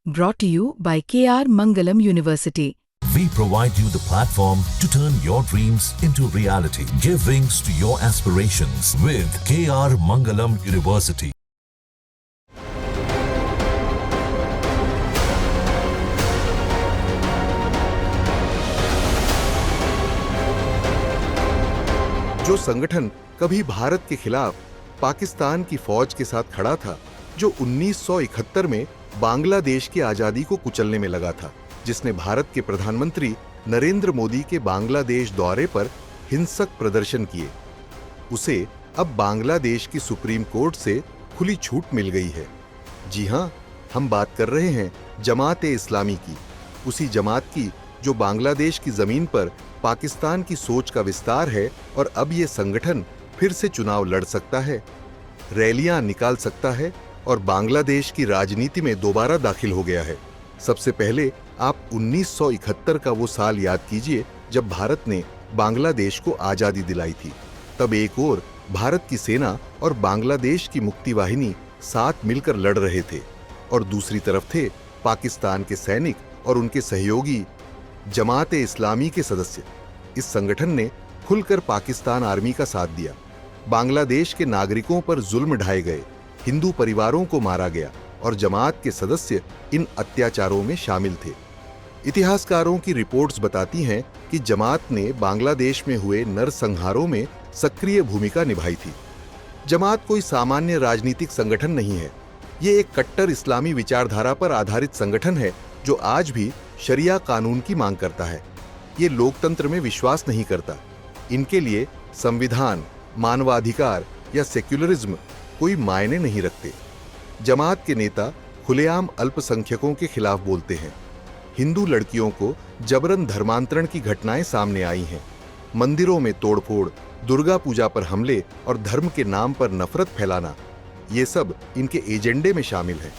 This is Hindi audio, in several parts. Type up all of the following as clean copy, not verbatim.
Brought to you by KR Mangalam University. We provide you the platform to turn your dreams into reality. Give wings to your aspirations with KR Mangalam University. जो संगठन कभी भारत के खिलाफ पाकिस्तान की फौज के साथ खड़ा था, जो 1971 में बांग्लादेश की आजादी को कुचलने में लगा था, जिसने भारत के प्रधानमंत्री नरेंद्र मोदी के बांग्लादेश दौरे पर हिंसक प्रदर्शन किए, उसे अब बांग्लादेश की सुप्रीम कोर्ट से खुली छूट मिल गई है। जी हां, हम बात कर रहे हैं जमात-ए-इस्लामी की, उसी जमात की जो बांग्लादेश की जमीन पर पाकिस्तान की सोच का विस्तार है और अब ये संगठन फिर से चुनाव लड़ सकता है, रैलियां निकाल सकता है और बांग्लादेश की राजनीति में दोबारा दाखिल हो गया है। सबसे पहले आप 1971 का वो साल याद कीजिए जब भारत ने बांग्लादेश को आजादी दिलाई थी। तब एक ओर भारत की सेना और बांग्लादेश की मुक्ति वाहिनी साथ मिलकर लड़ रहे थे और दूसरी तरफ थे पाकिस्तान के सैनिक और उनके सहयोगी जमात-ए-इस्लामी के सदस्य। इस संगठन ने खुलकर पाकिस्तान आर्मी का साथ दिया। बांग्लादेश के नागरिकों पर जुल्म ढाए गए, हिंदू परिवारों को मारा गया और जमात के सदस्य इन अत्याचारों में शामिल थे। इतिहासकारों की रिपोर्ट्स बताती हैं कि जमात ने बांग्लादेश में हुए नरसंहारों में सक्रिय भूमिका निभाई थी। जमात कोई सामान्य राजनीतिक संगठन नहीं है। ये एक कट्टर इस्लामी विचारधारा पर आधारित संगठन है जो आज भी शरिया कानून की मांग करता है। ये लोकतंत्र में विश्वास नहीं करता। इनके लिए संविधान, मानवाधिकार या सेक्युलरिज्म कोई मायने नहीं रखते। जमात के नेता खुलेआम अल्पसंख्यकों के खिलाफ बोलते हैं। हिंदू लड़कियों को जबरन धर्मांतरण की घटनाएं सामने आई हैं। मंदिरों में तोड़फोड़, दुर्गा पूजा पर हमले और धर्म के नाम पर नफरत फैलाना, ये सब इनके एजेंडे में शामिल है।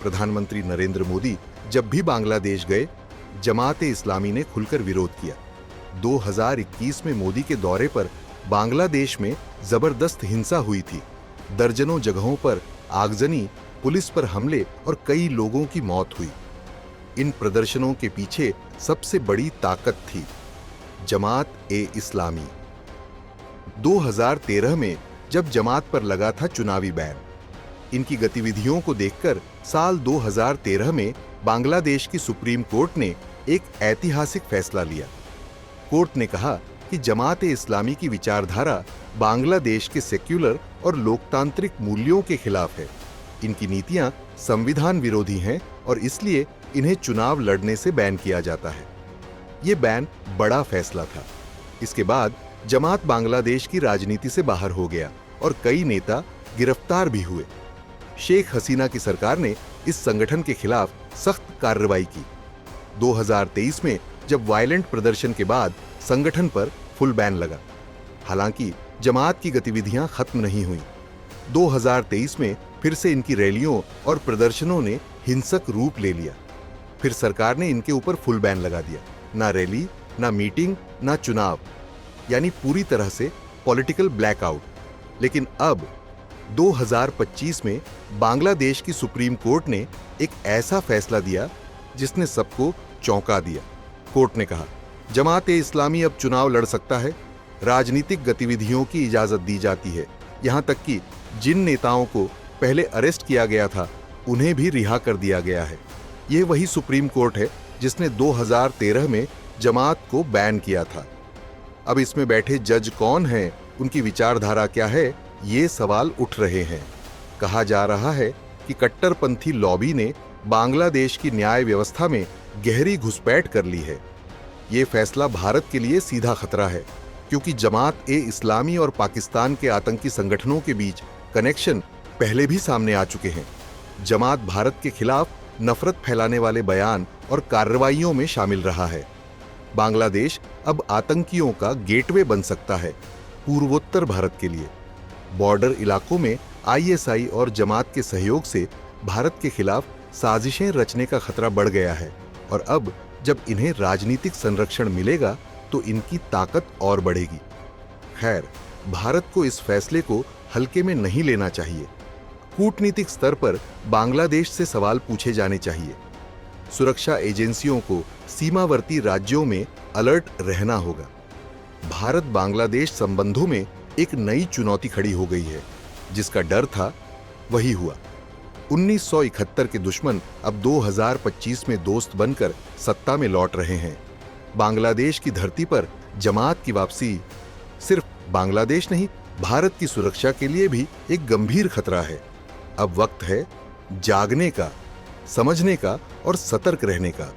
प्रधानमंत्री नरेंद्र मोदी जब भी बांग्लादेश गए, जमात-ए-इस्लामी ने खुलकर विरोध किया। 2021 में मोदी के दौरे पर बांग्लादेश में जबरदस्त हिंसा हुई थी। दर्जनों जगहों पर आगजनी, पुलिस पर हमले और कई लोगों की मौत हुई। इन प्रदर्शनों के पीछे सबसे बड़ी ताकत थी जमात-ए-इस्लामी। 2013 में जब जमात पर लगा था चुनावी बैन, इनकी गतिविधियों को देखकर साल 2013 में बांग्लादेश की सुप्रीम कोर्ट ने एक ऐतिहासिक फैसला लिया। कोर्ट ने कहा कि जमात-ए-इस्लामी की विचारधारा बांग्लादेश के सेक्युलर और लोकतांत्रिक मूल्यों के खिलाफ है। इनकी नीतियां संविधान विरोधी हैं और इसलिए इन्हें चुनाव लड़ने से बैन किया जाता है। ये बैन बड़ा फैसला था। इसके बाद जमात बांग्लादेश की राजनीति से बाहर हो गया और कई नेता गिरफ्तार भी हुए। शेख हसीना की सरकार ने इस संगठन के खिलाफ सख्त कार्रवाई की। 2023 में जब वायलेंट प्रदर्शन के बाद संगठन पर फुल बैन लगा। हालांकि जमात की गतिविधियां खत्म नहीं हुई। 2023 में फिर से इनकी रैलियों और प्रदर्शनों ने हिंसक रूप ले लिया। फिर सरकार ने इनके ऊपर फुल बैन लगा दिया। ना रैली, ना मीटिंग, ना चुनाव, यानी पूरी तरह से पॉलिटिकल ब्लैकआउट। लेकिन अब 2025 में बांग्लादेश की सुप्रीम कोर्ट ने एक ऐसा फैसला दिया जिसने सबको चौंका दिया। कोर्ट ने कहा, जमात-ए-इस्लामी अब चुनाव लड़ सकता है, राजनीतिक गतिविधियों की इजाजत दी जाती है। यहां तक कि जिन नेताओं को पहले अरेस्ट किया गया था, उन्हें भी रिहा कर दिया गया है। यह वही सुप्रीम कोर्ट है जिसने 2013 में जमात को बैन किया था। अब इसमें बैठे जज कौन हैं, उनकी विचारधारा क्या है, ये सवाल उठ रहे हैं। कहा जा रहा है कि कट्टरपंथी लॉबी ने बांग्लादेश की न्याय व्यवस्था में गहरी घुसपैठ कर ली है। ये फैसला भारत के लिए सीधा खतरा है, क्योंकि जमात-ए-इस्लामी और पाकिस्तान के आतंकी संगठनों के बीच कनेक्शन पहले भी सामने आ चुके हैं। जमात भारत के खिलाफ नफरत फैलाने वाले बयान और कार्रवाइयों में शामिल रहा है। बांग्लादेश अब आतंकियों का गेटवे बन सकता है पूर्वोत्तर भारत के लिए। बॉर्डर इलाकों में आईएसआई और जमात के सहयोग से भारत के खिलाफ साजिशें रचने का खतरा बढ़ गया है और अब जब इन्हें राजनीतिक संरक्षण मिलेगा तो इनकी ताकत और बढ़ेगी। खैर, भारत को इस फैसले को हल्के में नहीं लेना चाहिए। कूटनीतिक स्तर पर बांग्लादेश से सवाल पूछे जाने चाहिए। सुरक्षा एजेंसियों को सीमावर्ती राज्यों में अलर्ट रहना होगा। भारत बांग्लादेश संबंधों में एक नई चुनौती खड़ी हो गई है। जिसका डर था वही हुआ। 1971 के दुश्मन अब 2025 में दोस्त बनकर सत्ता में लौट रहे हैं। बांग्लादेश की धरती पर जमात की वापसी सिर्फ बांग्लादेश नहीं, भारत की सुरक्षा के लिए भी एक गंभीर खतरा है। अब वक्त है जागने का, समझने का और सतर्क रहने का।